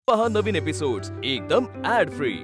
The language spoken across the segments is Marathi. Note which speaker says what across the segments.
Speaker 1: पहा नवीन एपिसोड्स एकदम ऍड फ्री।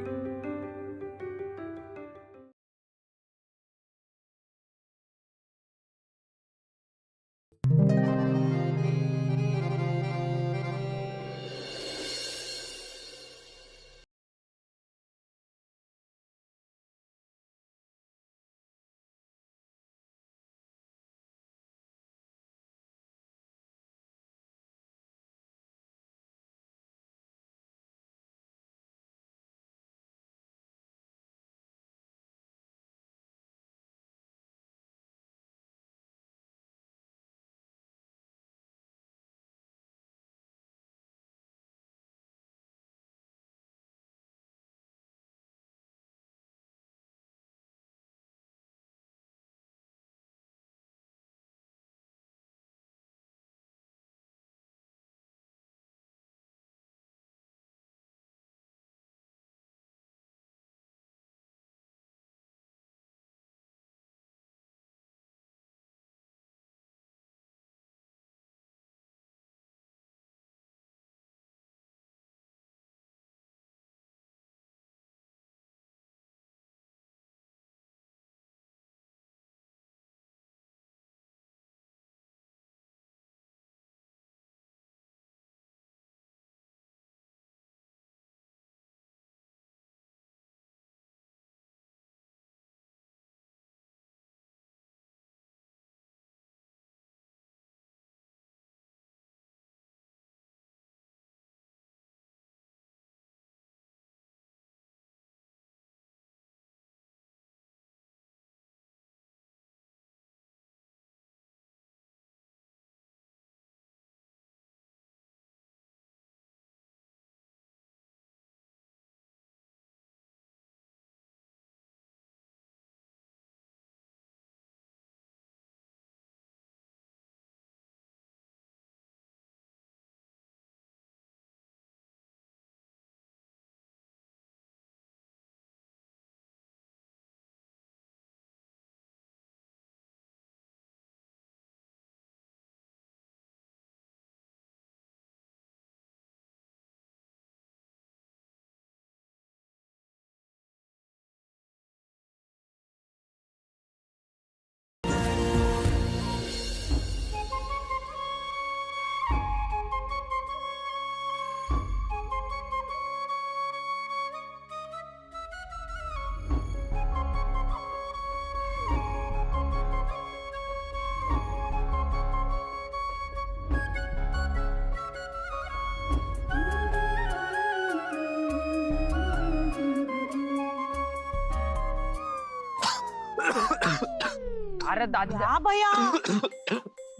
Speaker 2: अरे दादी
Speaker 3: हाँ भैया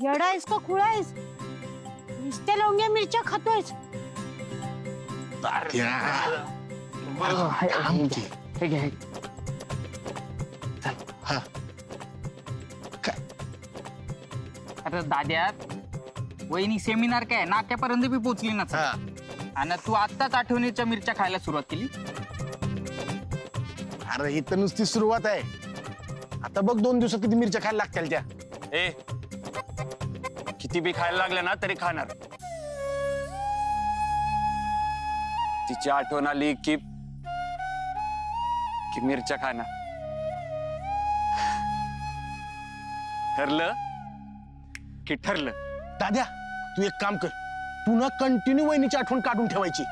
Speaker 3: येडा आहेस का खुळा आहेस? नुसते लवंग्या मिरच्या खातोयस?
Speaker 2: हे घे अरे दाद्या वहिनी सेमिनार काय नाक्यापर्यंत बी पोहोचली ना आणि तू आत्ताच आठवणीच्या मिरच्या खायला सुरुवात केली.
Speaker 4: अरे ही तर नुसती सुरुवात आहे. आता बघ 2 दिवसात किती मिरच्या खायला लागतील त्या.
Speaker 5: ए किती बी खायला लागल्या ना तरी खाणार. तिची आठवण आली की मिरच्या खाणार. ठरलं की ठरलं.
Speaker 4: दाद्या तू एक काम कर, तू ना कंटिन्यू वहिनीची आठवण काढून ठेवायची,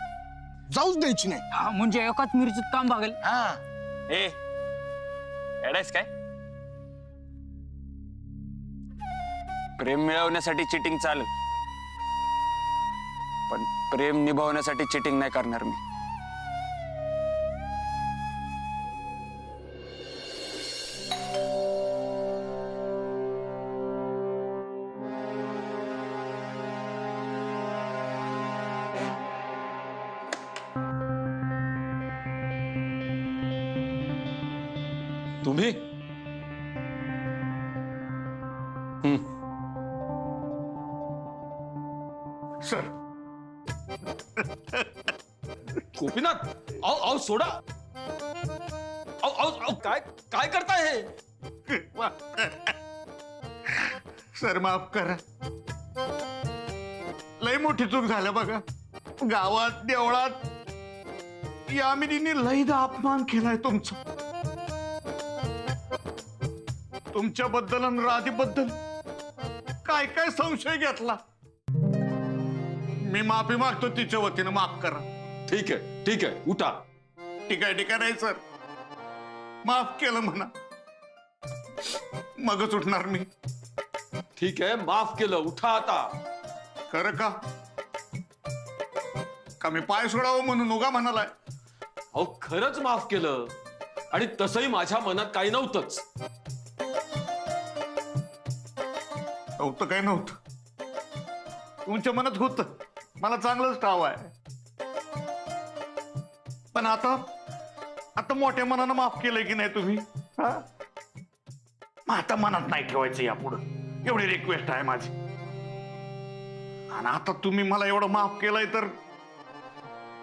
Speaker 4: जाऊच द्यायची नाही.
Speaker 2: म्हणजे एकाच मिरचीत काम भागेल.
Speaker 4: हा
Speaker 5: ए एडायस काय? प्रेम मिळवण्यासाठी चिटिंग चालेल, पण प्रेम निभावण्यासाठी चिटिंग नाही करणार मी.
Speaker 6: तुम्ही
Speaker 4: सर
Speaker 6: गोपीनाथ आओ आओ सोडा. आओ आओ आओ काय काय करताय हे?
Speaker 4: सर माफ करा, लय मोठी चूक झाल्या बघा.
Speaker 7: गावात देवळात यामिनीने लईदा अपमान केलाय तुमचा. तुमच्याबद्दल आणि राधेबद्दल काय काय संशय घेतला. मी माफी मागतो तिच्या वतीनं, माफ करा.
Speaker 6: ठीक आहे उठा.
Speaker 7: ठीक आहे नाही सर, माफ केलं म्हणा, मगच उठणार मी.
Speaker 6: ठीक आहे, माफ केलं, उठा आता.
Speaker 7: खरं का? का मी पाय सोडावं म्हणून उगा म्हणालाय?
Speaker 6: अहो खरंच माफ केलं, आणि तसंही माझ्या मनात काही नव्हतंच.
Speaker 7: नव्हतं काय नव्हतं, तुमच्या मनात होत. मला चांगलंच ठाव आहे. पण आता मोठ्या मनानं माफ केलंय की नाही तुम्ही? मग आता मनात नाही ठेवायचं यापुढं, एवढी रिक्वेस्ट आहे माझी. आणि आता तुम्ही मला एवढं माफ केलंय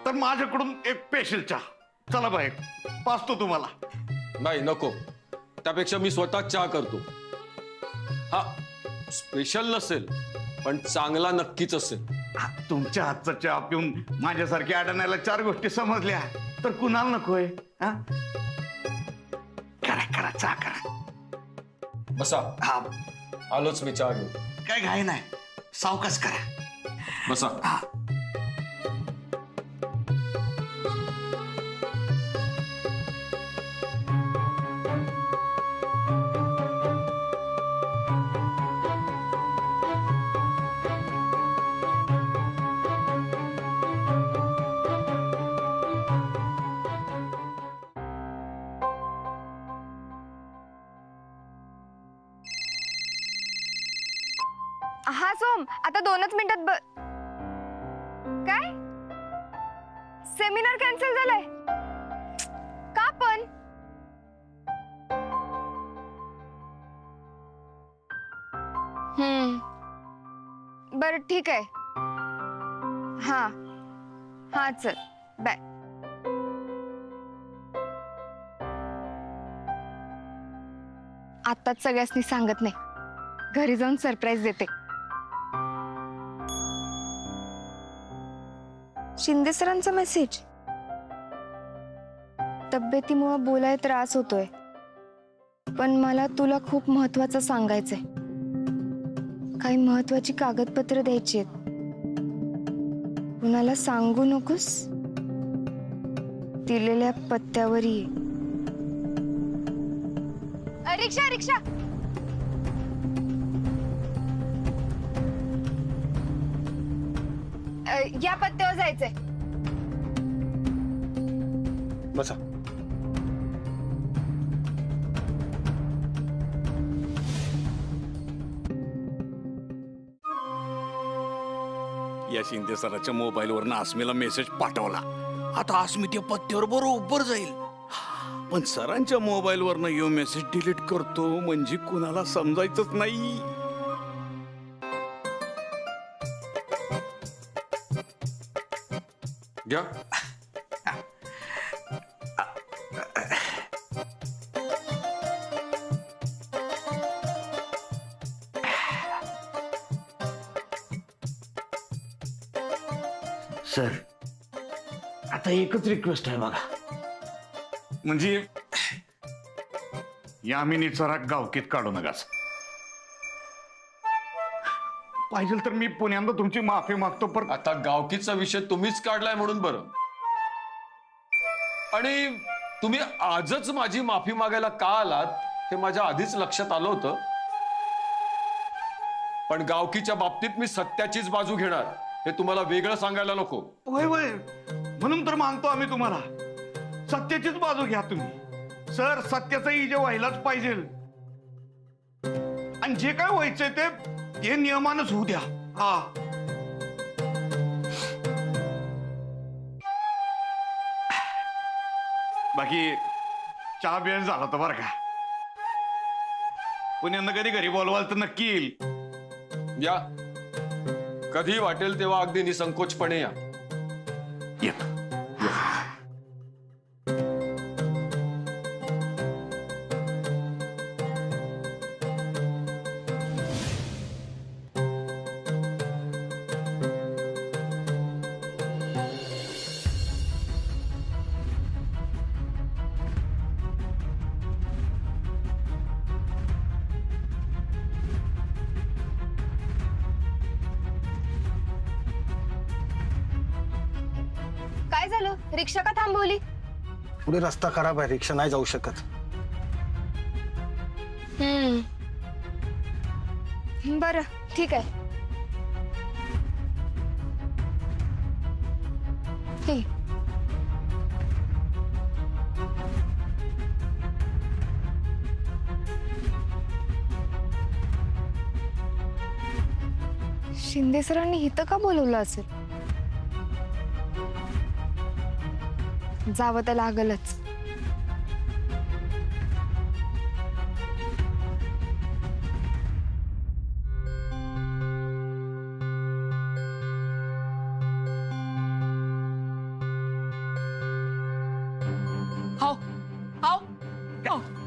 Speaker 7: तर माझ्याकडून एक स्पेशल चहा. चला बाई, पाचतो तुम्हाला.
Speaker 6: नाही नको, त्यापेक्षा मी स्वतः चहा करतो. हा स्पेशल नसेल पण चांगला नक्कीच असेल.
Speaker 7: तुमच्या हातचा चहा पिऊन माझ्यासारखी अडण्याला 4 गोष्टी समजल्या तर कुणाला नकोय? करा चहा करा.
Speaker 6: बसा.
Speaker 7: हा,
Speaker 6: आलोच मी चहा घेऊन.
Speaker 7: काय घाई नाही, सावकाश करा.
Speaker 6: बसा.
Speaker 8: हा सोम, आता 2च मिनिटात काय सेमिनार कॅन्सल झालाय का? पण बर ठीक आहे. हा चल बाय. आताच सगळ्यांनी सांगत नाही, घरी जाऊन सरप्राईज देते. शिंदे सरांचा मेसेज. तब्येतीमुळे बोलाय त्रास होतोय, पण मला तुला खूप महत्वाचं सांगायचंय. काही महत्वाची कागदपत्र द्यायची आहेत. कुणाला सांगू नकोस. दिलेल्या पत्त्यावर ये. रिक्षा या पत्त्यावर जायचंय.
Speaker 4: बसा.
Speaker 7: या शिंदे सराच्या मोबाईलवरनं आसमीला मेसेज पाठवला. आता आसमी त्या पत्त्यावर बरोबर जाईल. पण सरांच्या मोबाईलवरनं यो मेसेज डिलीट करतो म्हणजे कुणाला समजायचंच नाही.
Speaker 6: घ्या.
Speaker 7: सर, आता एकच रिक्वेस्ट आहे बघा. म्हणजे यामिनीचा राग गावकीत काढू नकाच. पाहिजे तर मी पुण्यांदा तुमची माफी मागतो. पण
Speaker 6: आता गावकीचा विषय तुम्हीच काढलाय म्हणून बरं. आणि तुम्ही आजच माझी माफी मागायला का आलात हे माझ्या आधीच लक्षात आलं होतं. पण गावकीच्या बाबतीत मी सत्याचीच बाजू घेणार हे तुम्हाला वेगळं सांगायला नको.
Speaker 7: वय म्हणून तर मानतो आम्ही तुम्हाला. सत्याचीच बाजू घ्या तुम्ही. सर, सत्याचा इजे व्हायलाच पाहिजे. आणि जे काय व्हायचंय ते नियमानच होऊ द्या. बाकी चहा बिया झाला तर बरं का. पुण्यांना कधी घरी बोलवाल तर नक्की येईल.
Speaker 6: या, कधी वाटेल तेव्हा अगदी निसंकोचपणे या.
Speaker 7: येतो.
Speaker 8: काय झालं? रिक्षा का थांबवली?
Speaker 4: पुढे रस्ता खराब आहे, रिक्षा नाही जाऊ शकत.
Speaker 8: बरं ठीक आहे. हे. शिंदे सरांनी इथं का बोलवलं असेल? जावं तर लागलच.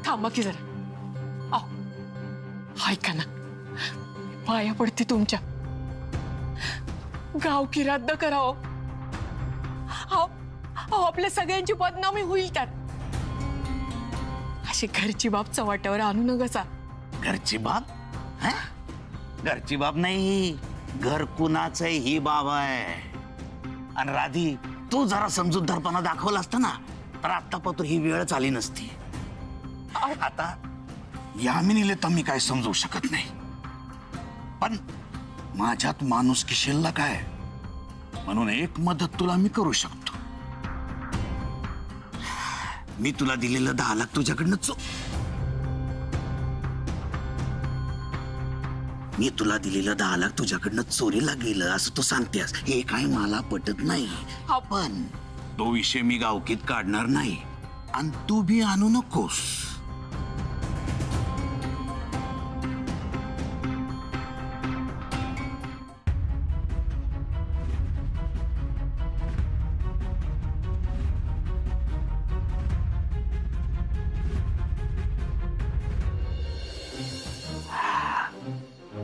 Speaker 9: थांबा की जरा. ऐका ना, पाया पडते तुमच्या. गाव की रद्द करावं. आपल्या सगळ्यांची बदनामी होईल त्यात. अशी घरची बाब चव्हाट्यावर आणू नका सा.
Speaker 7: घरची बाब? घरची बाब नाही, घर कुणाचं ही बाब आहे. आणि राधी, तू जरा समजूतदारपणा दाखवला असता ना तर आतापर्यंत ही वेळच आली नसती. आता यामिनीले तर मी काय समजू शकत नाही, पण माझ्यात माणुसकी शिल्लक आहे म्हणून एक मदत तुला मी करू शकतो. मी तुला दिलेलं 10 लाख तुझ्याकडनं मी तुला दिलेलं 10 लाख तुझ्याकडनं चोरीला गेलं असं तू सांगतेस. हे काय मला पटत नाही. पण तो विषय मी गावकीत काढणार नाही आणि तू बी आणू नकोस.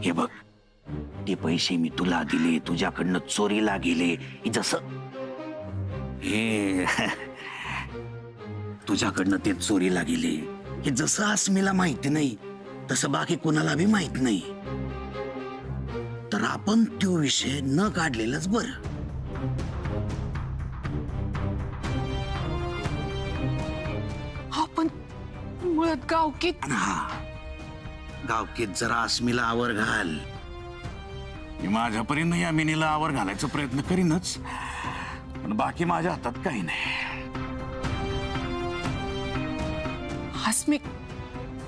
Speaker 7: हे बघ, ते पैसे मी तुला दिले, तुझ्याकडनं चोरीला गेले. जसं हे तुझ्याकडनं ते चोरीला गेले हे जसं अस्मीला माहिती नाही तसं बाकी कोणाला बी माहित नाही. तर आपण तो विषय न काढलेलाच बरं.
Speaker 9: आपण मुळात गावकीत.
Speaker 7: गावकीत जरा अस्मीला आवर घाल. मी माझ्या परीनं या मिनीला आवर घालायचा प्रयत्न करीनच, पण बाकी माझ्या हातात काही नाही.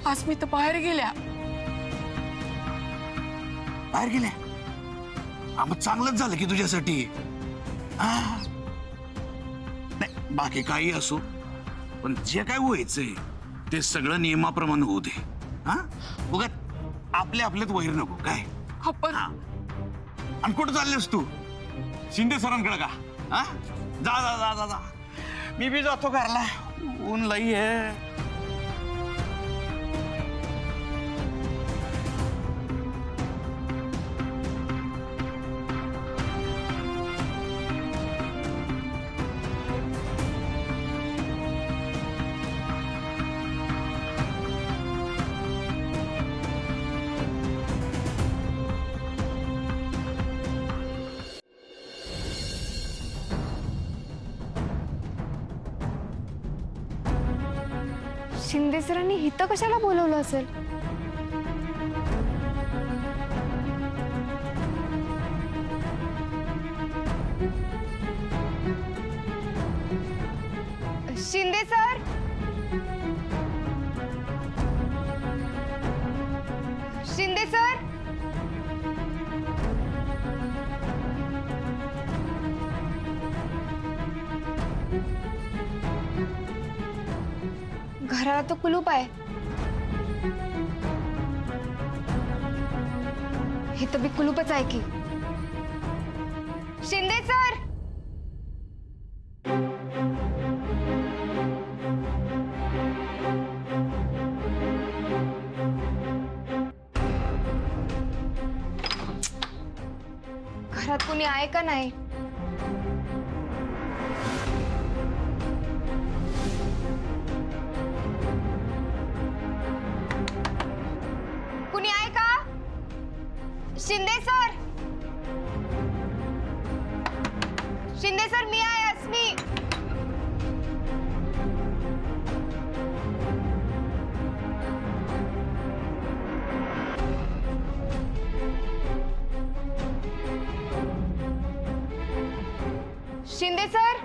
Speaker 9: अस्मी तर बाहेर गेल्या.
Speaker 7: बाहेर गेल्या? मग चांगलंच झालं की तुझ्यासाठी. नाही, बाकी काही असो, पण जे काय व्हायचंय ते सगळं नियमाप्रमाणे होऊ दे. उगाच आपल्यात वैर नको काय.
Speaker 9: आपण
Speaker 7: आणि कुठं चाललेस तू? शिंदे सरांकडे का? जा जा जा जा जा. मी बी जातो घरला, ऊन लई आहे.
Speaker 8: शिंदे सरांनी इथं कशाला बोलवलं असेल? शिंदे सर, शिंदे सर, घराला तो कुलूप आहे. हे तर बी कुलूपच आहे की. शिंदे सर, घरात कोणी आहे का नाही? कुणी आहे का? शिंदे सर, शिंदे सर, मी आहे अस्मी. Shinde sir,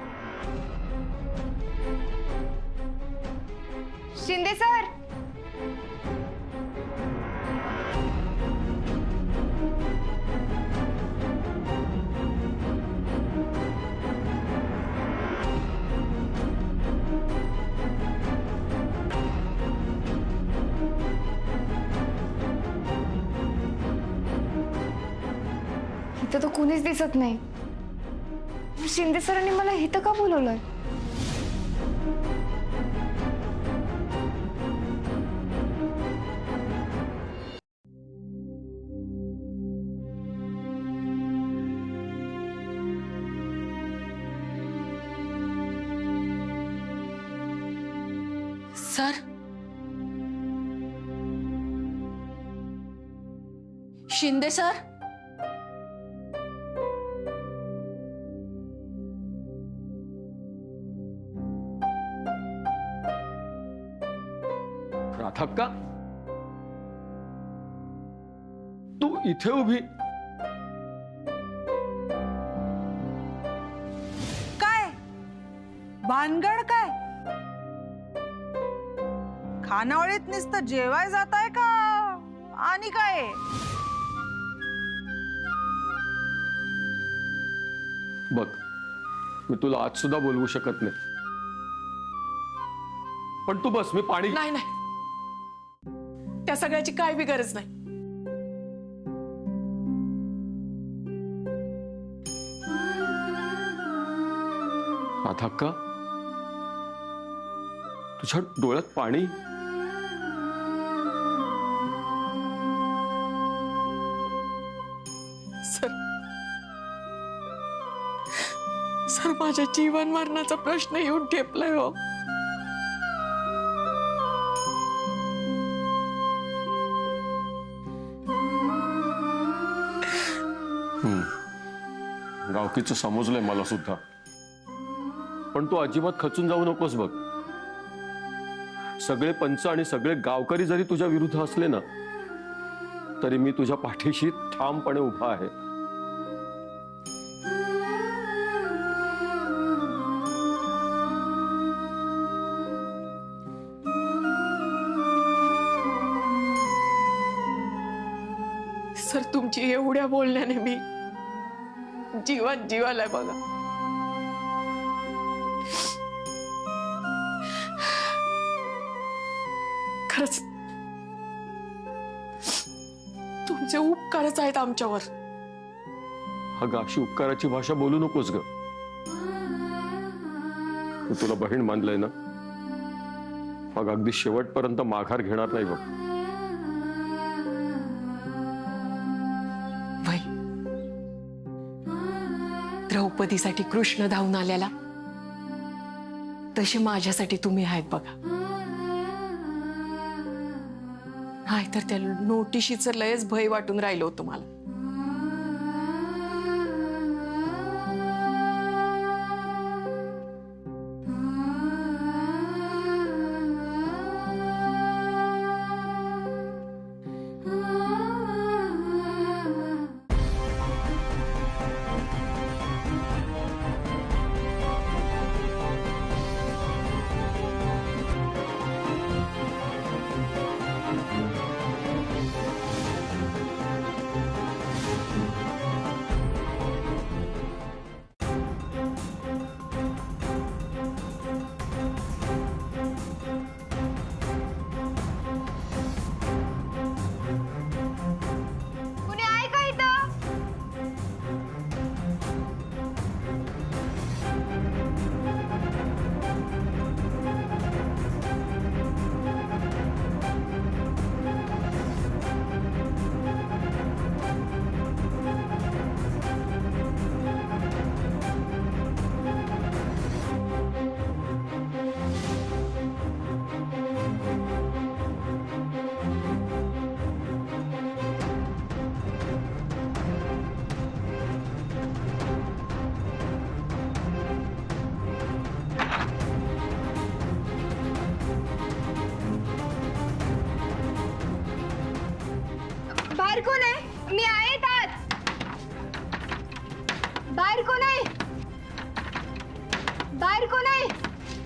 Speaker 8: Shinde sir. इथं तर कोणीच दिसत नाही. शिंदे सरांनी मला इथं का बोलवलंय?
Speaker 9: Sir, Shinde sir.
Speaker 6: राधाक्का, तू इथे उभी?
Speaker 10: काय भानगड काय? खानावळीत नुसतं जेवाय जाताय का आणि काय?
Speaker 6: बघ, मी तुला आज सुद्धा बोलवू शकत नाही, पण तू बस, मी पाणी.
Speaker 9: नाही नाही, त्या सगळ्याची काय बी गरज नाही.
Speaker 6: राधाक्का, तुझ्या डोळ्यात पाणी.
Speaker 9: सर, सर, माझ्या जीवन मरणाचा प्रश्न येऊन ठेपलाय हो.
Speaker 6: गावकीचं समजलंय मला सुद्धा, पण तू अजिबात खचून जाऊ नकोस. बघ, सगळे पंच आणि सगळे गावकरी जरी तुझ्या विरुद्ध असले ना, तरी मी तुझ्या पाठीशी ठामपणे उभा आहे.
Speaker 9: सर, तुमची एवढ्या बोलण्याने मी जीवात जीवालाय बघा. खरंच तुमचे उपकारच आहेत आमच्यावर.
Speaker 6: अगं, अशी उपकाराची भाषा बोलू नकोस ग. मी तुला बहीण मानलंय ना, मग अगदी शेवटपर्यंत माघार घेणार नाही बघ.
Speaker 9: द्रौपदीसाठी कृष्ण धावून आल्याला तसे माझ्यासाठी तुम्ही आहेत बघा. नाहीतर त्या नोटिशीचं लयच भय वाटून राहिलं होतं मला.
Speaker 8: बाहेर कोण आहे? मी आहे आत. बाहेर कोण आहे? बाहेर कोण आहे?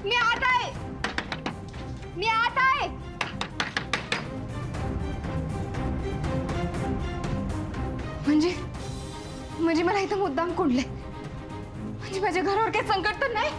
Speaker 8: मी आत आहे. मी आत आहे. म्हणजे मला इथं मुद्दाम कोंडले. म्हणजे माझ्या घरावर काही संकट तर नाही?